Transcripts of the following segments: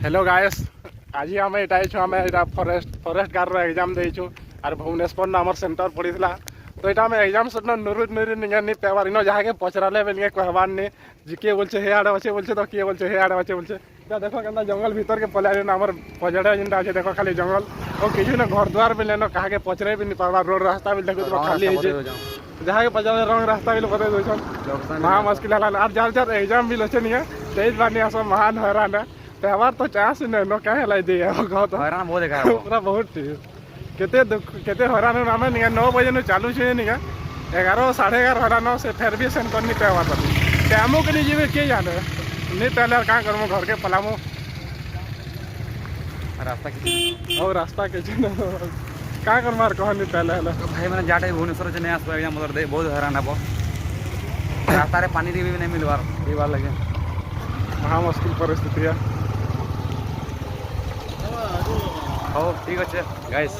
hello guys आज आम यहाँ आम यहाँ फरेस्ट गार्ड एग्जाम देचु और भुवनेश्वर न आम सेंटर पड़ा तो यहाँ आम एग्जाम सेंटर नुरु नुरु नहीं पेवर इन जहाँ पचराले बेल कहबार नहीं जी किए बोलছে हे आड़े अच्छे बोलছে तो किए बोलছে हे आड़े अच्छे बोलছে देखो क्या जंगल भीतर के पलाय आम पचड़े जिनटा अच्छे देखो खाली जंगल और किसी ना घर द्वार भी लेन कहा पचरे भी नहीं पार्बार रोड रास्ता भी देखो तो खाली जहाँ के पचास रंग रास्ता भी बता दे महा मुश्किल है और जार जार एग्जाम भी अच्छे नहीं है तेज बानी सब महान हैरान है त्यौहार तो चांस नहीं नो कहे लाई दिए बहुत हैरान बहुत देखा पूरा बहुत केते केते हैरान नाम नहीं 9 बजे नु चालू छे नहीं 11 11:30 हैरान से फिर भी सेंड करनी त्यौहार पर टाइमो के लिए जीवे के जाने नहीं पहले का करमु घर के पलामु रास्ता की और रास्ता के छिन का कर मार कहनी पहले हला भाई मैंने जाटे भुवनेश्वर से नहीं आस एग्जाम मोर दे बहुत हैरान है रास्ता रे पानी भी नहीं मिलवार ये बार लगे महा मुश्किल परिस्थिति है हो ठीक अच्छे गाइस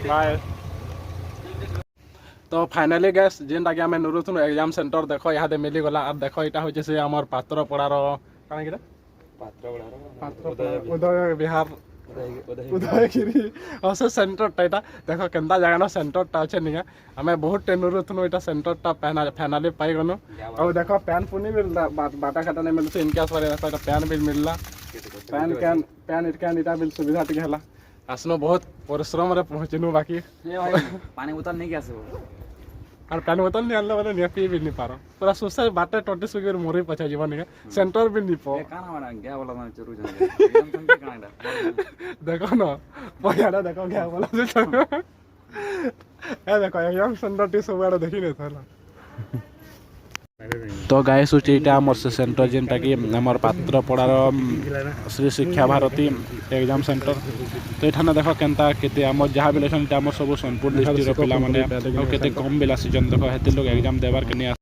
बाय तो फाइनली गैस जेनटा कि आम नुरुथुन एग्जाम सेंटर देख यहाँ मिली गला और देख यहाँ हूँ से आम पात्रपड़ार कण कि उदय विहार उदयगिरी से सेंटरटा यहाँ देख केन्ता जगह सेंटरटा अच्छे नहीं आम बहुत नुरुथुन यहाँ सेंटरटा फाइनाली पाई गलु और देख पैन पुनी मिलता बाटा खाटा नहीं मिलते इनके आसपास पैन भी मिलला पैन कैन पैन इटकैन इटा भी सुविधा टी है आसनो बहुत परिश्रम रे पहुँचनु बाकी पानी बोतल नहीं क्या और पानी बोतल नहीं आनले बोले पी भी नहीं पारो पूरा सुसे बाटे टोटी सुगर मोरी पछा जीवन के सेंटर भी नहीं पो काना वाला क्या बोला मैं चुरू जाने देखो ना पयाडा देखो क्या बोला से ए देखो एकदम सेंटर टी सब आड़े देखि नै थला तो गाइस उचिटा हमर से सेंटर जेनटा कि हमर पात्रपड़ार श्री शिक्षा भारती एग्जाम सेंटर तो यहाँ देख केन्ता केते आम जहाँ भी लेसन आम सब सोनपुर डिस्ट्रिक्ट पिला माने केते कम बेला सीजन देख हेते लोग एग्जाम देबार के नहीं